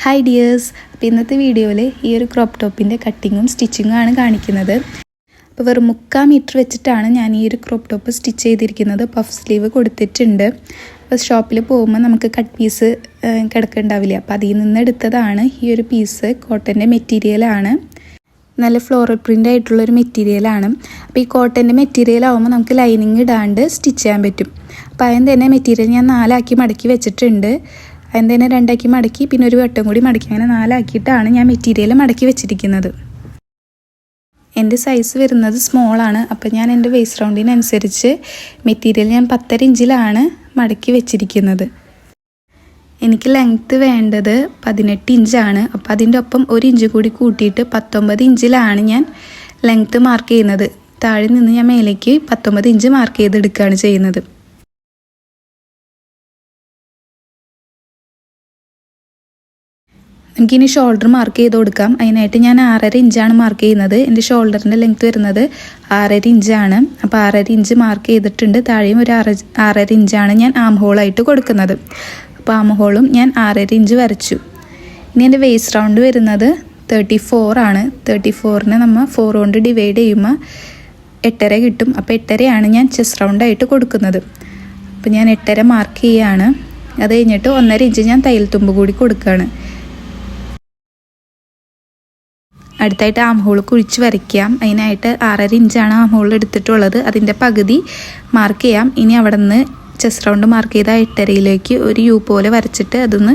Hi dears, അപ്പോൾ ഇന്നത്തെ വീഡിയോയിൽ ഈ ഒരു ക്രോപ്പ് ടോപ്പിൻ്റെ കട്ടിങ്ങും സ്റ്റിച്ചിങ്ങും ആണ് കാണിക്കുന്നത്. അപ്പോൾ വെറും 3/4 മീറ്റർ വെച്ചിട്ടാണ് ഞാൻ ഈ ഒരു ക്രോപ്പ് ടോപ്പ് സ്റ്റിച്ച് ചെയ്തിരിക്കുന്നത്. പഫ് സ്ലീവ് കൊടുത്തിട്ടുണ്ട്. അപ്പോൾ ഷോപ്പിൽ പോകുമ്പോൾ നമുക്ക് കട്ട് പീസ് കിടക്കുന്നുണ്ടാവില്ല, അപ്പോൾ അതിൽ നിന്ന് എടുത്തതാണ് ഈ ഒരു പീസ്. കോട്ടൻ്റെ മെറ്റീരിയലാണ്, നല്ല ഫ്ലോറൽ പ്രിൻ്റ് ആയിട്ടുള്ളൊരു മെറ്റീരിയലാണ്. അപ്പോൾ ഈ കോട്ടൻ്റെ മെറ്റീരിയൽ ആകുമ്പോൾ നമുക്ക് ലൈനിങ് ഇടാണ്ട് സ്റ്റിച്ച് ചെയ്യാൻ പറ്റും. അപ്പോൾ അതിന് തന്നെ മെറ്റീരിയൽ ഞാൻ 4 ആക്കി മടക്കി വെച്ചിട്ടുണ്ട്. അതിന് തന്നെ 2 ആക്കി മടക്കി, പിന്നെ ഒരു വട്ടം കൂടി മടക്കി, അങ്ങനെ 4 ആക്കിയിട്ടാണ് ഞാൻ മെറ്റീരിയൽ മടക്കി വെച്ചിരിക്കുന്നത്. എൻ്റെ സൈസ് വരുന്നത് സ്മോളാണ്. അപ്പോൾ ഞാൻ എൻ്റെ വേസ്റ്റ് റൗണ്ടിനനുസരിച്ച് മെറ്റീരിയൽ ഞാൻ 10.5 ഇഞ്ചിലാണ് മടക്കി വെച്ചിരിക്കുന്നത്. എനിക്ക് ലെങ്ത്ത് വേണ്ടത് 18 ഇഞ്ചാണ്. അപ്പോൾ അതിൻ്റെ ഒപ്പം 1 ഇഞ്ച് കൂടി കൂട്ടിയിട്ട് 19 ഇഞ്ചിലാണ് ഞാൻ ലെങ്ത്ത് മാർക്ക് ചെയ്യുന്നത്. താഴെ നിന്ന് ഞാൻ മേലേക്ക് 19 ഇഞ്ച് മാർക്ക് ചെയ്തെടുക്കുകയാണ് ചെയ്യുന്നത്. നമുക്കിനി ഷോൾഡർ മാർക്ക് ചെയ്ത് കൊടുക്കാം. അതിനായിട്ട് ഞാൻ 6.5 ഇഞ്ചാണ് മാർക്ക് ചെയ്യുന്നത്. എൻ്റെ ഷോൾഡറിൻ്റെ ലെങ്ത്ത് വരുന്നത് 6.5 ഇഞ്ചാണ്. അപ്പോൾ 6.5 ഇഞ്ച് മാർക്ക് ചെയ്തിട്ടുണ്ട്. താഴെയും ഒരു 6.5 ഇഞ്ചാണ് ഞാൻ ആം ഹോളായിട്ട് കൊടുക്കുന്നത്. അപ്പോൾ ആം ഹോളും ഞാൻ 6.5 ഇഞ്ച് വരച്ചു. ഇനി എൻ്റെ വേസ്റ്റ് റൗണ്ട് വരുന്നത് 34 ആണ്. 34നെ നമ്മൾ 4 കൊണ്ട് ഡിവൈഡ് ചെയ്യുമ്പോൾ 8.5 കിട്ടും. അപ്പോൾ 8.5 ഞാൻ ചെസ്റ്റ് റൗണ്ടായിട്ട് കൊടുക്കുന്നത്. അപ്പോൾ ഞാൻ 8.5 മാർക്ക് ചെയ്യുകയാണ്. അത് കഴിഞ്ഞിട്ട് 1.5 ഇഞ്ച് ഞാൻ തയ്യൽ തുമ്പ് കൂടി കൊടുക്കുകയാണ്. അടുത്തായിട്ട് ആം ഹോൾ കുഴിച്ച് വരയ്ക്കാം. അതിനായിട്ട് 6.5 ഇഞ്ചാണ് ആം ഹോൾ എടുത്തിട്ടുള്ളത്. അതിൻ്റെ പകുതി മാർക്ക് ചെയ്യാം. ഇനി അവിടെ നിന്ന് ചെസ്റ്റ് റൗണ്ട് മാർക്ക് ചെയ്ത 8.5യിലേക്ക് ഒരു യു പോലെ വരച്ചിട്ട് അതൊന്ന്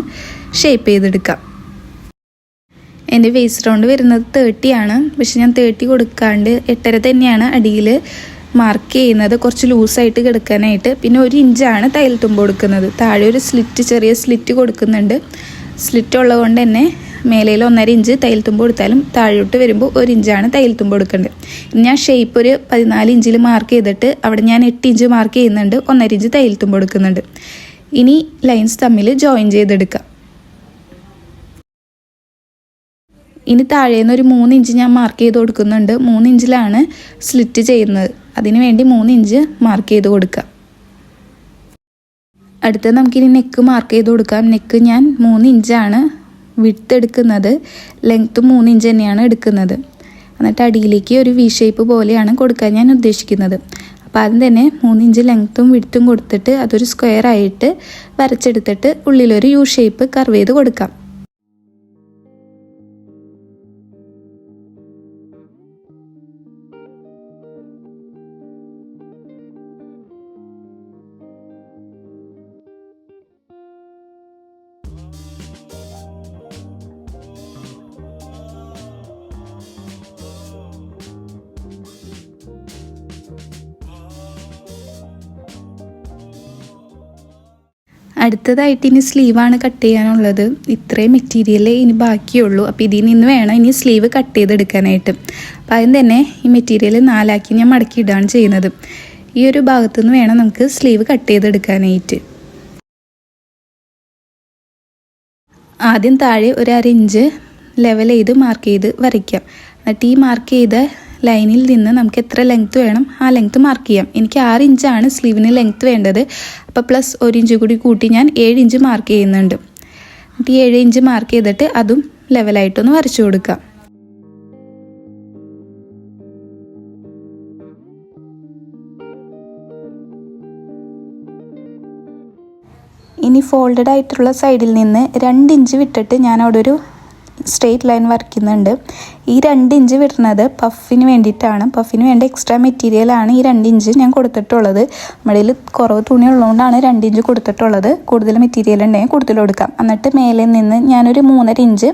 ഷേപ്പ് ചെയ്തെടുക്കാം. എൻ്റെ വേസ്റ്റ് റൗണ്ട് വരുന്നത് 30 ആണ്. പക്ഷെ ഞാൻ 30 കൊടുക്കാണ്ട് 8.5 തന്നെയാണ് അടിയിൽ മാർക്ക് ചെയ്യുന്നത്, കുറച്ച് ലൂസായിട്ട് കിടക്കാനായിട്ട്. പിന്നെ 1 ഇഞ്ചാണ് തയ്യൽ തുമ്പ് കൊടുക്കുന്നത്. താഴെ ഒരു ചെറിയ സ്ലിറ്റ് കൊടുക്കുന്നുണ്ട്. സ്ലിറ്റ് ഉള്ളത് കൊണ്ട് തന്നെ മേലയിൽ 1.5 ഇഞ്ച് തയ്യൽ തുമ്പ് കൊടുത്താലും താഴോട്ട് വരുമ്പോൾ 1 ഇഞ്ചാണ് തയ്യൽ തുമ്പ് കൊടുക്കേണ്ടത്. ഇനി ഞാൻ ഷേപ്പ് ഒരു 14 ഇഞ്ചിൽ മാർക്ക് ചെയ്തിട്ട് അവിടെ ഞാൻ 8 ഇഞ്ച് മാർക്ക് ചെയ്യുന്നുണ്ട്, 1.5 ഇഞ്ച് തയ്യൽ തുമ്പ് കൊടുക്കുന്നുണ്ട്. ഇനി ലൈൻസ് തമ്മിൽ ജോയിൻ ചെയ്തെടുക്കാം. ഇനി താഴേന്ന് ഒരു 3 ഇഞ്ച് ഞാൻ മാർക്ക് ചെയ്ത് കൊടുക്കുന്നുണ്ട്. 3 ഇഞ്ചിലാണ് സ്ലിറ്റ് ചെയ്യുന്നത്. അതിന് വേണ്ടി 3 ഇഞ്ച് മാർക്ക് ചെയ്ത് കൊടുക്കാം. അടുത്ത് നമുക്കിനി നെക്ക് മാർക്ക് ചെയ്ത് കൊടുക്കാം. നെക്ക് ഞാൻ 3 ഇഞ്ചാണ് വിഡ്ത്ത് എടുക്കുന്നത്. ലെങ്ത്ത് 3 ഇഞ്ച് തന്നെയാണ് എടുക്കുന്നത്. എന്നിട്ട് അടിയിലേക്ക് ഒരു വി ഷേപ്പ് പോലെയാണ് കൊടുക്കാൻ ഞാൻ ഉദ്ദേശിക്കുന്നത്. അപ്പോൾ ആദ്യം തന്നെ 3 ഇഞ്ച് ലെങ്ത്തും വിഡ്ത്തും കൊടുത്തിട്ട് അതൊരു സ്ക്വയർ ആയിട്ട് വരച്ചെടുത്തിട്ട് ഉള്ളിലൊരു യു ഷേപ്പ് കർവ് ചെയ്ത് കൊടുക്കാം. അടുത്തതായിട്ട് ഇനി സ്ലീവാണ് കട്ട് ചെയ്യാനുള്ളത്. ഇത്രയും മെറ്റീരിയലേ ഇനി ബാക്കിയുള്ളൂ. അപ്പോൾ ഇതിൽ നിന്ന് വേണം ഇനി സ്ലീവ് കട്ട് ചെയ്തെടുക്കാനായിട്ട്. അപ്പോൾ അതിന് തന്നെ ഈ മെറ്റീരിയൽ 4 ആക്കി ഞാൻ മടക്കിയിടാണ് ചെയ്യുന്നത്. ഈ ഒരു ഭാഗത്തു നിന്ന് വേണം നമുക്ക് സ്ലീവ് കട്ട് ചെയ്തെടുക്കാനായിട്ട്. ആദ്യം താഴെ ഒരു 1/2 ഇഞ്ച് ലെവൽ ചെയ്ത് മാർക്ക് ചെയ്ത് വരയ്ക്കാം. എന്നിട്ട് ഈ മാർക്ക് ചെയ്ത ലൈനിൽ നിന്ന് നമുക്ക് എത്ര ലെങ്ത്ത് വേണം ആ ലെങ്ത്ത് മാർക്ക് ചെയ്യാം. എനിക്ക് 6 ഇഞ്ചാണ് സ്ലീവിന് ലെങ്ത്ത് വേണ്ടത്. അപ്പോൾ പ്ലസ് 1 ഇഞ്ച് കൂടി കൂട്ടി ഞാൻ 7 ഇഞ്ച് മാർക്ക് ചെയ്യുന്നുണ്ട്. എന്നിട്ട് ഈ 7 ഇഞ്ച് മാർക്ക് ചെയ്തിട്ട് അതും ലെവലായിട്ടൊന്ന് വരച്ചു കൊടുക്കാം. ഇനി ഫോൾഡഡ് ആയിട്ടുള്ള സൈഡിൽ നിന്ന് 2 ഇഞ്ച് വിട്ടിട്ട് ഞാൻ അവിടെ ഒരു സ്ട്രെയിറ്റ് ലൈൻ വരയ്ക്കുന്നുണ്ട്. ഈ 2 ഇഞ്ച് വരുന്നത് പഫിന് വേണ്ടിയിട്ടാണ്. പഫിന് വേണ്ട എക്സ്ട്രാ മെറ്റീരിയലാണ് ഈ 2 ഇഞ്ച് ഞാൻ കൊടുത്തിട്ടുള്ളത്. നമ്മുടെ കുറവ് തുണി ഉള്ളതുകൊണ്ടാണ് 2 ഇഞ്ച് കൊടുത്തിട്ടുള്ളത്. കൂടുതൽ മെറ്റീരിയൽ ഉണ്ടെങ്കിൽ കൂടുതൽ കൊടുക്കാം. എന്നിട്ട് മേലെ നിന്ന് ഞാനൊരു 3.5 ഇഞ്ച്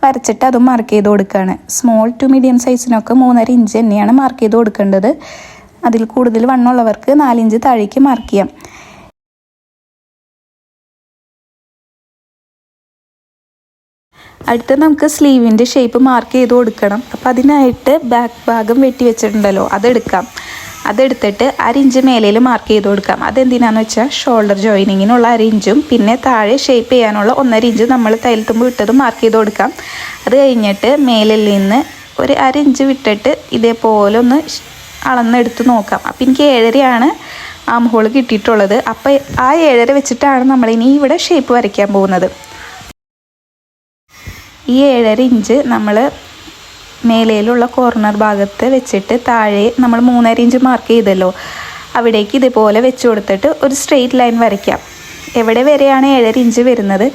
വരച്ചിട്ട് അതും മാർക്ക് ചെയ്ത് കൊടുക്കുകയാണ്. സ്മോൾ ടു മീഡിയം സൈസിനൊക്കെ 3.5 ഇഞ്ച് തന്നെയാണ് മാർക്ക് ചെയ്ത് കൊടുക്കേണ്ടത്. അതിൽ കൂടുതൽ വണ്ണമുള്ളവർക്ക് 4 ഇഞ്ച് താഴേക്ക് മാർക്ക് ചെയ്യാം. അടുത്ത് നമുക്ക് സ്ലീവിൻ്റെ ഷേപ്പ് മാർക്ക് ചെയ്ത് കൊടുക്കണം. അപ്പോൾ അതിനായിട്ട് ബാക്ക് ഭാഗം വെട്ടി വെച്ചിട്ടുണ്ടല്ലോ, അതെടുക്കാം. അതെടുത്തിട്ട് 1/2 ഇഞ്ച് മേലയിൽ മാർക്ക് ചെയ്ത് കൊടുക്കാം. അതെന്തിനാന്ന് വെച്ചാൽ ഷോൾഡർ ജോയിനിങ്ങിനുള്ള 1/2 ഇഞ്ചും പിന്നെ താഴെ ഷേപ്പ് ചെയ്യാനുള്ള 1.5 ഇഞ്ച് നമ്മൾ തയ്യൽ തുമ്പ് വിട്ടതും മാർക്ക് ചെയ്ത് കൊടുക്കാം. അത് കഴിഞ്ഞിട്ട് മേലിൽ നിന്ന് ഒരു 1/2 ഇഞ്ച് വിട്ടിട്ട് ഇതേപോലെ ഒന്ന് അളന്നെടുത്ത് നോക്കാം. അപ്പോൾ എനിക്ക് 7.5 ആം ഹോൾ കിട്ടിയിട്ടുള്ളത്. അപ്പോൾ ആ 7.5 വെച്ചിട്ടാണ് നമ്മളിനി ഇവിടെ ഷേപ്പ് വരയ്ക്കാൻ പോകുന്നത്. ഈ 7.5 ഇഞ്ച് നമ്മൾ മേലേലുള്ള കോർണർ ഭാഗത്ത് വെച്ചിട്ട് താഴെ നമ്മൾ 3.5 ഇഞ്ച് മാർക്ക് ചെയ്തല്ലോ, അവിടേക്ക് ഇതുപോലെ വെച്ച് കൊടുത്തിട്ട് ഒരു സ്ട്രെയിറ്റ് ലൈൻ വരയ്ക്കാം. എവിടെ വരെയാണ് 7.5 ഇഞ്ച് വരുന്നത്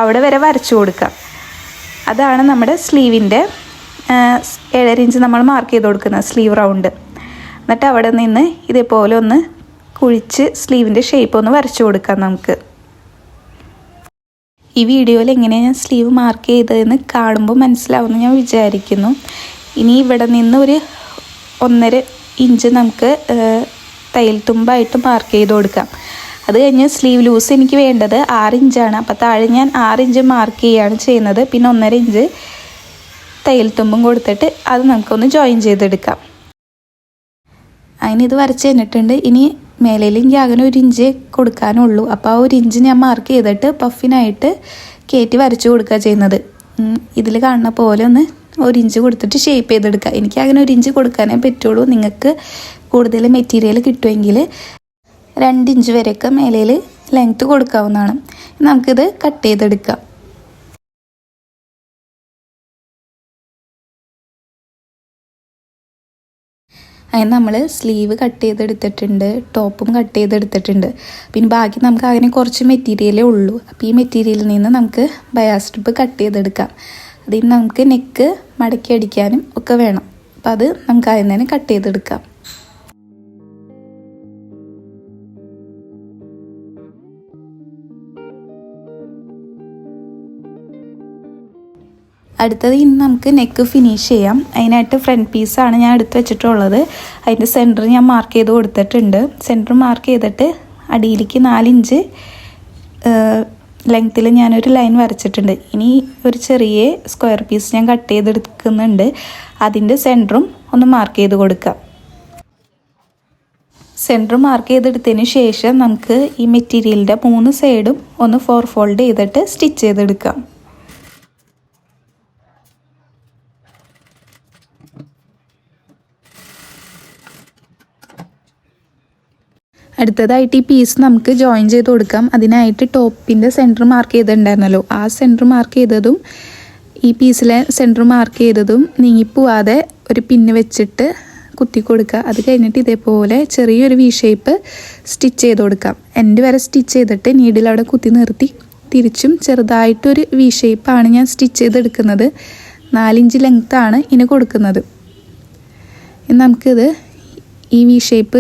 അവിടെ വരെ വരച്ചു കൊടുക്കാം. അതാണ് നമ്മുടെ സ്ലീവിൻ്റെ 7.5 ഇഞ്ച് നമ്മൾ മാർക്ക് ചെയ്ത് കൊടുക്കുന്നത്, സ്ലീവ് റൗണ്ട്. എന്നിട്ട് അവിടെ നിന്ന് ഇതേപോലെ ഒന്ന് കുഴിച്ച് സ്ലീവിൻ്റെ ഷേപ്പ് ഒന്ന് വരച്ചു കൊടുക്കാം നമുക്ക്. ഈ വീഡിയോയിൽ എങ്ങനെയാണ് ഞാൻ സ്ലീവ് മാർക്ക് ചെയ്തതെന്ന് കാണുമ്പോൾ മനസ്സിലാവുമെന്ന് ഞാൻ വിചാരിക്കുന്നു. ഇനി ഇവിടെ നിന്ന് ഒരു 1.5 ഇഞ്ച് നമുക്ക് തയ്യൽ തുമ്പായിട്ട് മാർക്ക് ചെയ്ത് കൊടുക്കാം. അത് കഴിഞ്ഞ് സ്ലീവ് ലൂസ് എനിക്ക് വേണ്ടത് 6 ഇഞ്ചാണ്. അപ്പോൾ താഴെ ഞാൻ 6 ഇഞ്ച് മാർക്ക് ചെയ്യുകയാണ് ചെയ്യുന്നത്. പിന്നെ 1.5 ഇഞ്ച് തയ്യൽ തുമ്പും കൊടുത്തിട്ട് അത് നമുക്കൊന്ന് ജോയിൻ ചെയ്തെടുക്കാം. അതിനിത് വരച്ച് കഴിഞ്ഞിട്ടുണ്ട്. ഇനി മേലേൽ എനിക്ക് അങ്ങനെ 1 ഇഞ്ച് കൊടുക്കാനുള്ളൂ. അപ്പോൾ ആ 1 ഇഞ്ച് ഞാൻ മാർക്ക് ചെയ്തിട്ട് പഫിനായിട്ട് കയറ്റി വരച്ചു കൊടുക്കുക ചെയ്യുന്നത്. ഇതിൽ കാണുന്ന പോലെ ഒന്ന് 1 ഇഞ്ച് കൊടുത്തിട്ട് ഷേപ്പ് ചെയ്തെടുക്കുക. എനിക്ക് അങ്ങനെ 1 ഇഞ്ച് കൊടുക്കാനേ പറ്റുള്ളൂ. നിങ്ങൾക്ക് കൂടുതൽ മെറ്റീരിയൽ കിട്ടുമെങ്കിൽ 2 ഇഞ്ച് വരെയൊക്കെ മേലേൽ ലെങ്ത്ത് കൊടുക്കാവുന്നതാണ്. നമുക്കിത് കട്ട് ചെയ്തെടുക്കാം. അങ്ങനെ നമ്മൾ സ്ലീവ് കട്ട് ചെയ്തെടുത്തിട്ടുണ്ട്, ടോപ്പും കട്ട് ചെയ്തെടുത്തിട്ടുണ്ട്. പിന്നെ ബാക്കി നമുക്ക് അങ്ങനെ കുറച്ച് മെറ്റീരിയലേ ഉള്ളൂ. അപ്പോൾ ഈ മെറ്റീരിയലിൽ നിന്ന് നമുക്ക് ബയാസ് സ്ട്രിപ്പ് കട്ട് ചെയ്തെടുക്കാം. അതിന് നമുക്ക് നെക്ക് മടക്കി അടിക്കാനും ഒക്കെ വേണം. അപ്പോൾ അത് നമുക്ക് ആദ്യം തന്നെ കട്ട് ചെയ്തെടുക്കാം. അടുത്തത് ഇനി നമുക്ക് നെക്ക് ഫിനിഷ് ചെയ്യാം. അതിനായിട്ട് ഫ്രണ്ട് പീസാണ് ഞാൻ എടുത്ത് വെച്ചിട്ടുള്ളത്. അതിൻ്റെ സെൻറ്റർ ഞാൻ മാർക്ക് ചെയ്ത് കൊടുത്തിട്ടുണ്ട്. സെൻറ്റർ മാർക്ക് ചെയ്തിട്ട് അടിയിലേക്ക് 4 ഇഞ്ച് ലെങ്ത്തിൽ ഞാനൊരു ലൈൻ വരച്ചിട്ടുണ്ട്. ഇനി ഒരു ചെറിയ സ്ക്വയർ പീസ് ഞാൻ കട്ട് ചെയ്തെടുക്കുന്നുണ്ട്. അതിൻ്റെ സെൻറ്ററും ഒന്ന് മാർക്ക് ചെയ്ത് കൊടുക്കാം. സെൻറ്റർ മാർക്ക് ചെയ്തെടുത്തതിന് ശേഷം നമുക്ക് ഈ മെറ്റീരിയലിൻ്റെ 3 സൈഡും ഒന്ന് 4 ഫോൾഡ് ചെയ്തിട്ട് സ്റ്റിച്ച് ചെയ്തെടുക്കാം. അടുത്തതായിട്ട് ഈ പീസ് നമുക്ക് ജോയിൻ ചെയ്ത് കൊടുക്കാം. അതിനായിട്ട് ടോപ്പിൻ്റെ സെൻറ്റർ മാർക്ക് ചെയ്തിട്ടുണ്ടായിരുന്നല്ലോ, ആ സെൻറ്റർ മാർക്ക് ചെയ്തതും ഈ പീസിലെ സെൻറ്റർ മാർക്ക് ചെയ്തതും നീങ്ങിപ്പോവാതെ ഒരു പിന്ന് വെച്ചിട്ട് കുത്തി കൊടുക്കുക. അത് കഴിഞ്ഞിട്ട് ഇതേപോലെ ചെറിയൊരു വി ഷേപ്പ് സ്റ്റിച്ച് ചെയ്ത് കൊടുക്കാം. എൻഡ് വരെ സ്റ്റിച്ച് ചെയ്തിട്ട് നീഡിൽ അവിടെ കുത്തി നിർത്തി തിരിച്ചും ചെറുതായിട്ടൊരു വി ഷേപ്പാണ് ഞാൻ സ്റ്റിച്ച് ചെയ്തെടുക്കുന്നത്. 4 ഇഞ്ച് ലെങ്ത്താണ് ഇതിന് കൊടുക്കുന്നത്. നമുക്കിത് ഈ വി ഷേപ്പ്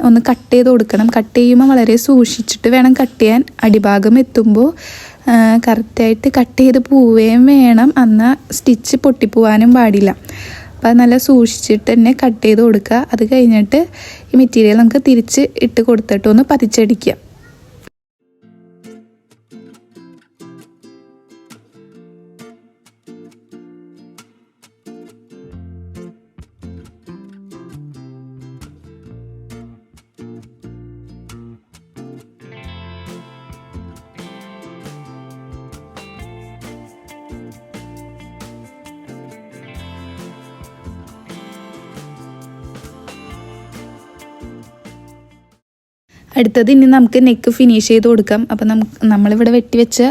ഒന്ന് കട്ട് ചെയ്ത് കൊടുക്കണം. കട്ട് ചെയ്യുമ്പോൾ വളരെ സൂക്ഷിച്ചിട്ട് വേണം കട്ട് ചെയ്യാൻ. അടിഭാഗം എത്തുമ്പോൾ കറക്റ്റായിട്ട് കട്ട് ചെയ്ത് പോവുകയും വേണം, എന്നാൽ സ്റ്റിച്ച് പൊട്ടിപ്പോവാനും പാടില്ല. അപ്പോൾ അത് നല്ല സൂക്ഷിച്ചിട്ട് തന്നെ കട്ട് ചെയ്ത് കൊടുക്കുക. അത് കഴിഞ്ഞിട്ട് ഈ മെറ്റീരിയൽ നമുക്ക് തിരിച്ച് ഇട്ട് കൊടുത്തിട്ട് ഒന്ന് പതിച്ചടിക്കുക. അടുത്തത് ഇനി നമുക്ക് നെക്ക് ഫിനിഷ് ചെയ്ത് കൊടുക്കാം. അപ്പോൾ നമ്മളിവിടെ വെട്ടി വെച്ച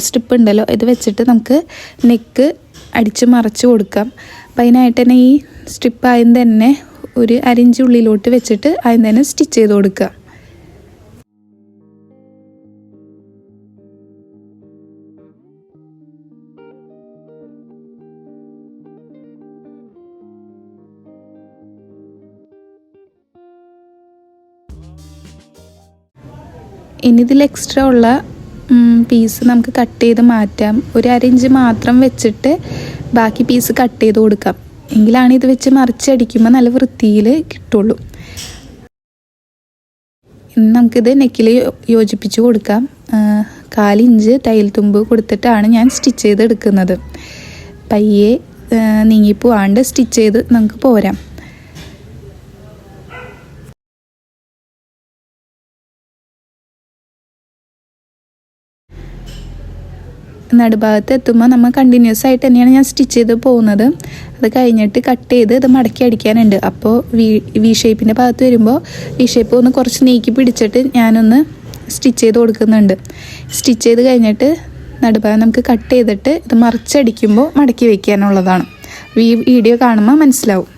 സ്ട്രിപ്പ് ഉണ്ടല്ലോ, ഇത് വെച്ചിട്ട് നമുക്ക് നെക്ക് അടിച്ച് മറച്ച് കൊടുക്കാം. അപ്പോൾ അതിനായിട്ട് തന്നെ ഈ സ്ട്രിപ്പ് ആദ്യം തന്നെ ഒരു 1/2 ഇഞ്ച് ഉള്ളിലോട്ട് വെച്ചിട്ട് ആദ്യം തന്നെ സ്റ്റിച്ച് ചെയ്ത് കൊടുക്കുക. ഇനി ഇതിൽ എക്സ്ട്രാ ഉള്ള പീസ് നമുക്ക് കട്ട് ചെയ്ത് മാറ്റാം. ഒരു 1/2 ഇഞ്ച് മാത്രം വെച്ചിട്ട് ബാക്കി പീസ് കട്ട് ചെയ്ത് കൊടുക്കാം. എങ്കിലാണ് ഇത് വെച്ച് മറിച്ചടിക്കുമ്പോൾ നല്ല വൃത്തിയിൽ കിട്ടുള്ളൂ. ഇനി നമുക്കിത് നെക്കിൽ യോജിപ്പിച്ച് കൊടുക്കാം. 1/4 ഇഞ്ച് തയ്യൽ തുമ്പ് കൊടുത്തിട്ടാണ് ഞാൻ സ്റ്റിച്ച് ചെയ്തെടുക്കുന്നത്. പയ്യെ നീങ്ങിപ്പോവാണ്ട് സ്റ്റിച്ച് ചെയ്ത് നമുക്ക് പോരാം. നടുഭാഗത്ത് എത്തുമ്പോൾ നമ്മൾ കണ്ടിന്യൂസ് ആയിട്ട് തന്നെയാണ് ഞാൻ സ്റ്റിച്ച് ചെയ്ത് പോകുന്നത്. അത് കഴിഞ്ഞിട്ട് കട്ട് ചെയ്ത് ഇത് മടക്കി അടിക്കാനുണ്ട്. അപ്പോൾ വി ഷേപ്പിൻ്റെ ഭാഗത്ത് വരുമ്പോൾ വി ഷേപ്പ് ഒന്ന് കുറച്ച് നീക്കി പിടിച്ചിട്ട് ഞാനൊന്ന് സ്റ്റിച്ച് ചെയ്ത് കൊടുക്കുന്നുണ്ട്. സ്റ്റിച്ച് ചെയ്ത് കഴിഞ്ഞിട്ട് നടുഭാഗം നമുക്ക് കട്ട് ചെയ്തിട്ട് ഇത് മറിച്ചടിക്കുമ്പോൾ മടക്കി വയ്ക്കാനുള്ളതാണ്. ഈ വീഡിയോ കാണുമ്പോൾ മനസ്സിലാവും.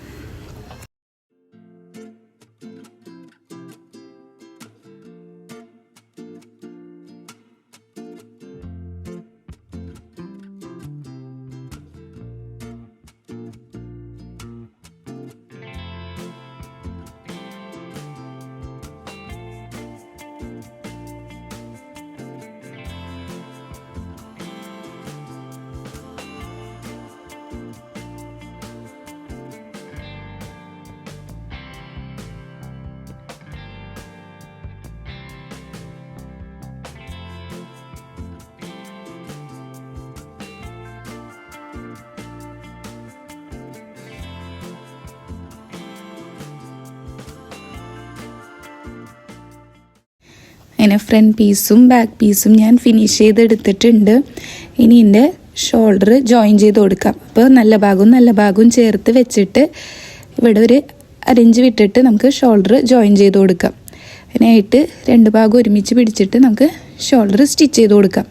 അങ്ങനെ ഫ്രണ്ട് പീസും ബാക്ക് പീസും ഞാൻ ഫിനിഷ് ചെയ്തെടുത്തിട്ടുണ്ട്. ഇനി എൻ്റെ ഷോൾഡർ ജോയിൻ ചെയ്ത് കൊടുക്കാം. അപ്പോൾ നല്ല ഭാഗവും ചേർത്ത് വെച്ചിട്ട് ഇവിടെ ഒരു അരഞ്ച് വിട്ടിട്ട് നമുക്ക് ഷോൾഡർ ജോയിൻ ചെയ്ത് കൊടുക്കാം. അതിനായിട്ട് രണ്ട് ഭാഗം ഒരുമിച്ച് പിടിച്ചിട്ട് നമുക്ക് ഷോൾഡർ സ്റ്റിച്ച് ചെയ്ത് കൊടുക്കാം.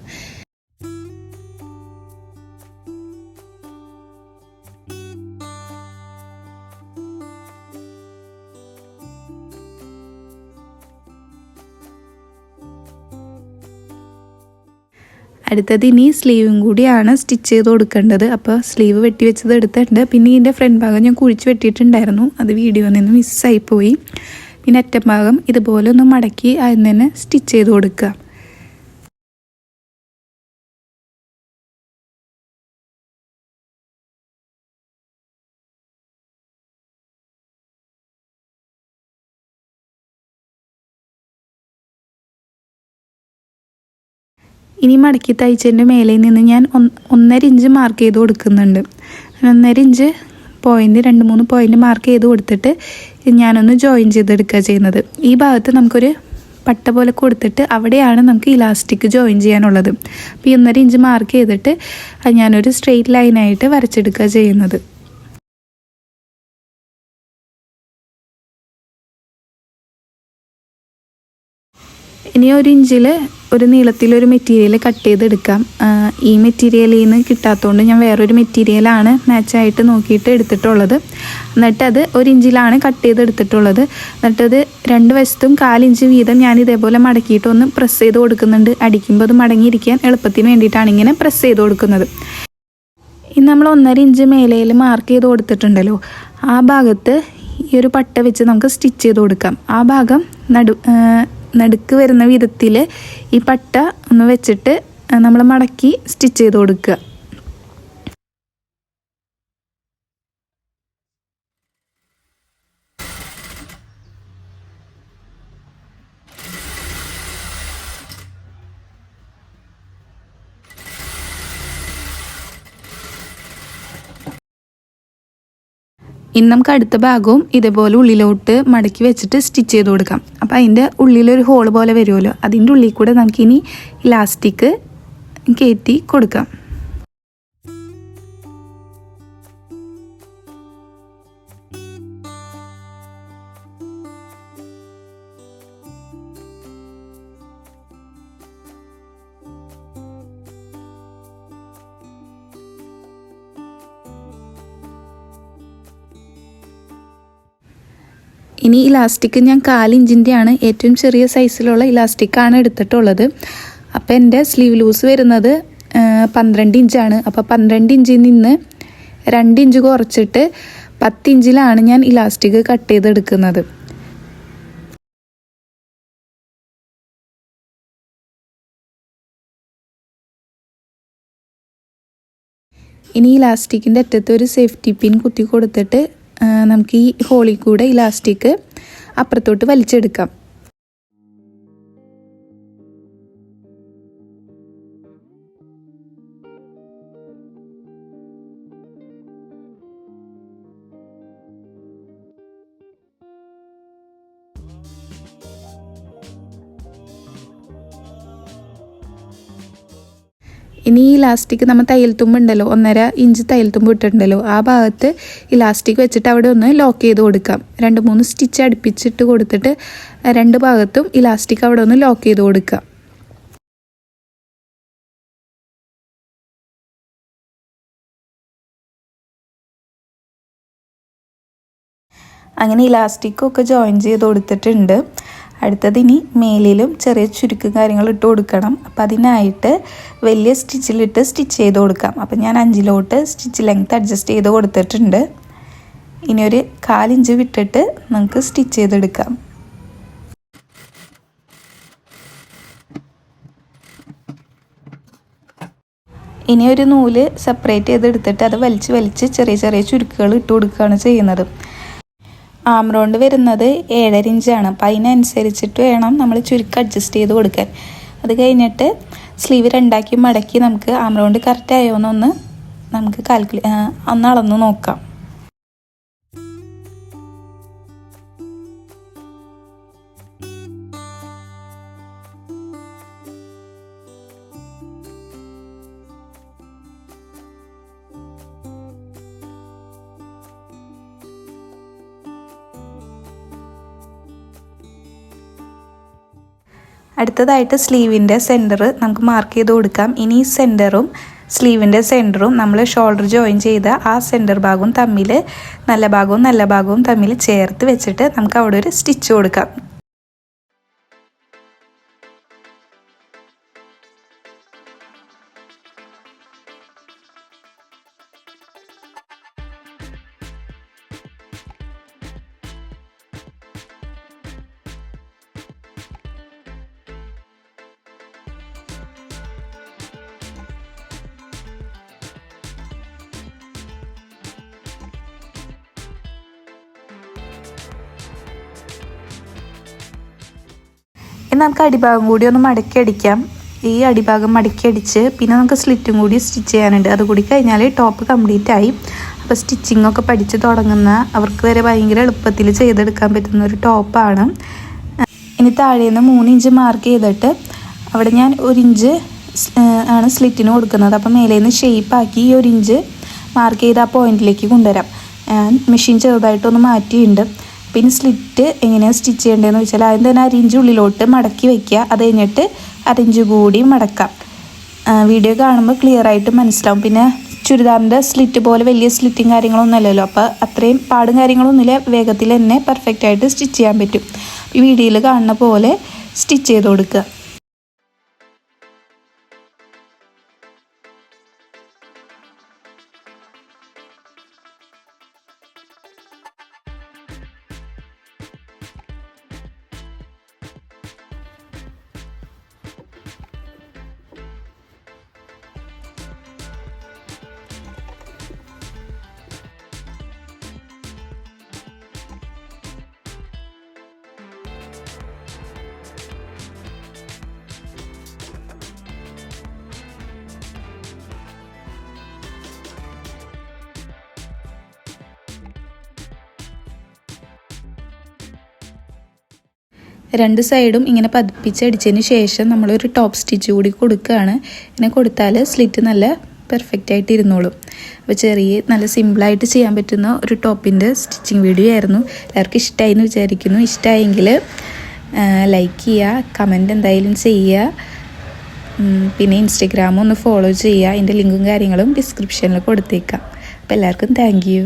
അടുത്തത് ഇനി സ്ലീവും കൂടിയാണ് സ്റ്റിച്ച് ചെയ്ത് കൊടുക്കേണ്ടത്. അപ്പോൾ സ്ലീവ് വെട്ടി വെച്ചത് എടുത്തിട്ടുണ്ട്. പിന്നെ ഇതിൻ്റെ ഫ്രണ്ട് ഭാഗം ഞാൻ കുഴിച്ച് വെട്ടിയിട്ടുണ്ടായിരുന്നു, അത് വീഡിയോയിൽ നിന്ന് മിസ്സായിപ്പോയി. പിന്നെ അറ്റം ഭാഗം ഇതുപോലെ ഒന്ന് മടക്കി അതിൽ തന്നെ സ്റ്റിച്ച് ചെയ്ത് കൊടുക്കുക. ഇനി മടക്കി തയ്ച്ചതിൻ്റെ മേലെ നിന്ന് ഞാൻ 1.5 ഇഞ്ച് മാർക്ക് ചെയ്ത് കൊടുക്കുന്നുണ്ട്. 1.5 ഇഞ്ച് പോയിൻ്റ് 2-3 പോയിൻ്റ് മാർക്ക് ചെയ്ത് കൊടുത്തിട്ട് ഞാനൊന്ന് ജോയിൻ ചെയ്തെടുക്കുക ചെയ്യുന്നത്. ഈ ഭാഗത്ത് നമുക്കൊരു പട്ട പോലെ കൊടുത്തിട്ട് അവിടെയാണ് നമുക്ക് ഇലാസ്റ്റിക് ജോയിൻ ചെയ്യാനുള്ളത്. അപ്പോൾ ഈ 1.5 ഇഞ്ച് മാർക്ക് ചെയ്തിട്ട് ഞാനൊരു സ്ട്രെയിറ്റ് ലൈനായിട്ട് വരച്ചെടുക്കുക ചെയ്യുന്നത്. ഇനി 1 ഇഞ്ചിൽ ഒരു നീളത്തിലൊരു മെറ്റീരിയൽ കട്ട് ചെയ്തെടുക്കാം. ഈ മെറ്റീരിയലിൽ നിന്ന് കിട്ടാത്തതുകൊണ്ട് ഞാൻ വേറൊരു മെറ്റീരിയലാണ് മാച്ചായിട്ട് നോക്കിയിട്ട് എടുത്തിട്ടുള്ളത്. എന്നിട്ടത് 1 ഇഞ്ചിലാണ് കട്ട് ചെയ്തെടുത്തിട്ടുള്ളത്. എന്നിട്ടത് 2 വശത്തും 1/4 ഇഞ്ച് വീതം ഞാൻ ഇതേപോലെ മടക്കിയിട്ട് ഒന്ന് പ്രസ് ചെയ്ത് കൊടുക്കുന്നുണ്ട്. അടിക്കുമ്പോൾ അത് മടങ്ങിയിരിക്കാൻ എളുപ്പത്തിന് വേണ്ടിയിട്ടാണ് ഇങ്ങനെ പ്രസ് ചെയ്ത് കൊടുക്കുന്നത്. ഇനി നമ്മൾ 1.5 ഇഞ്ച് മേലയിൽ മാർക്ക് ചെയ്ത് കൊടുത്തിട്ടുണ്ടല്ലോ, ആ ഭാഗത്ത് ഈ ഒരു പട്ട വെച്ച് നമുക്ക് സ്റ്റിച്ച് ചെയ്ത് കൊടുക്കാം. ആ ഭാഗം നടുക്ക് വരുന്ന വിധത്തിൽ ഈ പട്ട ഒന്ന് വെച്ചിട്ട് നമ്മൾ മടക്കി സ്റ്റിച്ച് ചെയ്ത് കൊടുക്കുക. ഇനി നമുക്ക് അടുത്ത ഭാഗവും ഇതേപോലെ ഉള്ളിലോട്ട് മടക്കി വെച്ചിട്ട് സ്റ്റിച്ച് ചെയ്ത് കൊടുക്കാം. അപ്പോൾ അതിൻ്റെ ഉള്ളിലൊരു ഹോൾ പോലെ വരുമല്ലോ, അതിൻ്റെ ഉള്ളിൽ കൂടെ നമുക്കിനി ഇലാസ്റ്റിക് കയറ്റി കൊടുക്കാം. ഇനി ഇലാസ്റ്റിക് ഞാൻ 1/4 ഇഞ്ചിൻ്റെയാണ്, ഏറ്റവും ചെറിയ സൈസിലുള്ള ഇലാസ്റ്റിക്കാണ് എടുത്തിട്ടുള്ളത്. അപ്പോൾ എൻ്റെ സ്ലീവ് ലൂസ് വരുന്നത് 12 ഇഞ്ചാണ്. അപ്പോൾ 12 ഇഞ്ചിൽ നിന്ന് 2 ഇഞ്ച് കുറച്ചിട്ട് 10 ഇഞ്ചിലാണ് ഞാൻ ഇലാസ്റ്റിക് കട്ട് ചെയ്തെടുക്കുന്നത്. ഇനി ഇലാസ്റ്റിക്കിൻ്റെ അറ്റത്ത് ഒരു സേഫ്റ്റി പിൻ കുത്തി കൊടുത്തിട്ട് നമുക്ക് ഈ ഹോളിൽ കൂടെ ഇലാസ്റ്റിക് അപ്പുറത്തോട്ട് വലിച്ചെടുക്കാം. ഇനി ഈ ഇലാസ്റ്റിക് നമ്മൾ തയ്യൽ തുമ്പുണ്ടല്ലോ, 1.5 ഇഞ്ച് തയ്യൽ തുമ്പ് ഇട്ടിട്ടുണ്ടല്ലോ, ആ ഭാഗത്ത് ഇലാസ്റ്റിക് വെച്ചിട്ട് അവിടെ ഒന്ന് ലോക്ക് ചെയ്ത് കൊടുക്കാം. 2-3 സ്റ്റിച്ച് അടുപ്പിച്ചിട്ട് കൊടുത്തിട്ട് 2 ഭാഗത്തും ഇലാസ്റ്റിക് അവിടെ ഒന്ന് ലോക്ക് ചെയ്ത് കൊടുക്കാം. അങ്ങനെ ഇലാസ്റ്റിക്കൊക്കെ ജോയിൻ ചെയ്ത് കൊടുത്തിട്ടുണ്ട്. അടുത്തതിനി മേലിലും ചെറിയ ചുരുക്ക് കാര്യങ്ങൾ ഇട്ട് കൊടുക്കണം. അപ്പം അതിനായിട്ട് വലിയ സ്റ്റിച്ചിലിട്ട് സ്റ്റിച്ച് ചെയ്ത് കൊടുക്കാം. അപ്പം ഞാൻ 5 സ്റ്റിച്ച് ലെങ്ത് അഡ്ജസ്റ്റ് ചെയ്ത് കൊടുത്തിട്ടുണ്ട്. ഇനി ഒരു 1/4 ഇഞ്ച് വിട്ടിട്ട് നമുക്ക് സ്റ്റിച്ച് ചെയ്തെടുക്കാം. ഇനി ഒരു നൂല് സെപ്പറേറ്റ് ചെയ്തെടുത്തിട്ട് അത് വലിച്ച് ചെറിയ ചെറിയ ചുരുക്കുകൾ ഇട്ട് കൊടുക്കുകയാണ് ചെയ്യുന്നത്. ആം റൗണ്ട് വരുന്നത് 7.5 ഇഞ്ചാണ്. അപ്പം അതിനനുസരിച്ചിട്ട് വേണം നമ്മൾ ചുരുക്ക് അഡ്ജസ്റ്റ് ചെയ്ത് കൊടുക്കാൻ. അത് കഴിഞ്ഞിട്ട് സ്ലീവ് 2 മടക്കി നമുക്ക് ആം റൗണ്ട് കറക്റ്റ് ആയോ എന്നൊന്ന് നമുക്ക് ഒന്ന് അളന്ന് നോക്കാം. അടുത്തതായിട്ട് സ്ലീവിൻ്റെ സെൻറ്റർ നമുക്ക് മാർക്ക് ചെയ്ത് കൊടുക്കാം. ഇനി ഈ സെൻറ്ററും സ്ലീവിൻ്റെ സെൻറ്ററും നമ്മൾ ഷോൾഡർ ജോയിൻ ചെയ്ത ആ സെൻറ്റർ ഭാഗവും തമ്മിൽ നല്ല ഭാഗവും തമ്മിൽ ചേർത്ത് വെച്ചിട്ട് നമുക്ക് അവിടെ ഒരു സ്റ്റിച്ച് കൊടുക്കാം. ഇനി നമുക്ക് അടിഭാഗം കൂടി ഒന്ന് മടക്കി അടിക്കാം. ഈ അടിഭാഗം മടക്കി അടിച്ച് പിന്നെ നമുക്ക് സ്ലിറ്റും കൂടി സ്റ്റിച്ച് ചെയ്യാനുണ്ട്. അതുകൂടി കഴിഞ്ഞാൽ ടോപ്പ് കംപ്ലീറ്റ് ആയി. അപ്പോൾ സ്റ്റിച്ചിങ് ഒക്കെ പഠിച്ച് തുടങ്ങുന്ന അവർക്ക് വരെ ഭയങ്കര എളുപ്പത്തിൽ ചെയ്തെടുക്കാൻ പറ്റുന്ന ഒരു ടോപ്പാണ്. ഇനി താഴേന്ന് 3 ഇഞ്ച് മാർക്ക് ചെയ്തിട്ട് അവിടെ ഞാൻ 1 ഇഞ്ച് ആണ് സ്ലിറ്റിന് കൊടുക്കുന്നത്. അപ്പോൾ മേലേന്ന് ഷേപ്പാക്കി ഈ 1 ഇഞ്ച് മാർക്ക് ചെയ്ത് ആ പോയിന്റിലേക്ക് കൊണ്ടുവരാം. മെഷീൻ ചെറുതായിട്ടൊന്ന് മാറ്റിയിട്ടുണ്ട്. പിന്നെ സ്ലിറ്റ് എങ്ങനെയാണ് സ്റ്റിച്ച് ചെയ്യേണ്ടതെന്ന് വെച്ചാൽ ആദ്യം തന്നെ 1 ഇഞ്ച് ഉള്ളിലോട്ട് മടക്കി വയ്ക്കുക. അത് കഴിഞ്ഞിട്ട് 1 ഇഞ്ച് കൂടി മടക്കാം. വീഡിയോ കാണുമ്പോൾ ക്ലിയർ ആയിട്ട് മനസ്സിലാവും. പിന്നെ ചുരിദാറിൻ്റെ സ്ലിറ്റ് പോലെ വലിയ സ്ലിറ്റും കാര്യങ്ങളൊന്നും അല്ലല്ലോ. അപ്പോൾ അത്രയും പാടും കാര്യങ്ങളൊന്നുമില്ല. വേഗത്തിൽ തന്നെ പെർഫെക്റ്റ് ആയിട്ട് സ്റ്റിച്ച് ചെയ്യാൻ പറ്റും. ഈ വീഡിയോയിൽ കാണുന്ന പോലെ സ്റ്റിച്ച് ചെയ്ത് കൊടുക്കുക. രണ്ട് സൈഡും ഇങ്ങനെ പതിപ്പിച്ചടിച്ചതിന് ശേഷം നമ്മളൊരു ടോപ്പ് സ്റ്റിച്ച് കൂടി കൊടുക്കുകയാണ്. ഇങ്ങനെ കൊടുത്താൽ സ്ലിറ്റ് നല്ല പെർഫെക്റ്റ് ആയിട്ട് ഇരുന്നോളും. അപ്പോൾ നല്ല സിമ്പിളായിട്ട് ചെയ്യാൻ പറ്റുന്ന ഒരു ടോപ്പിൻ്റെ സ്റ്റിച്ചിങ് വീഡിയോ ആയിരുന്നു. എല്ലാവർക്കും ഇഷ്ടമായി എന്ന് വിചാരിക്കുന്നു. ഇഷ്ടമായെങ്കിൽ ലൈക്ക് ചെയ്യുക, കമൻറ്റ് എന്തായാലും ചെയ്യുക. പിന്നെ ഇൻസ്റ്റഗ്രാമും ഒന്ന് ഫോളോ ചെയ്യുക. അതിൻ്റെ ലിങ്കും കാര്യങ്ങളും ഡിസ്ക്രിപ്ഷനിൽ കൊടുത്തേക്കാം. അപ്പോൾ എല്ലാവർക്കും താങ്ക് യു.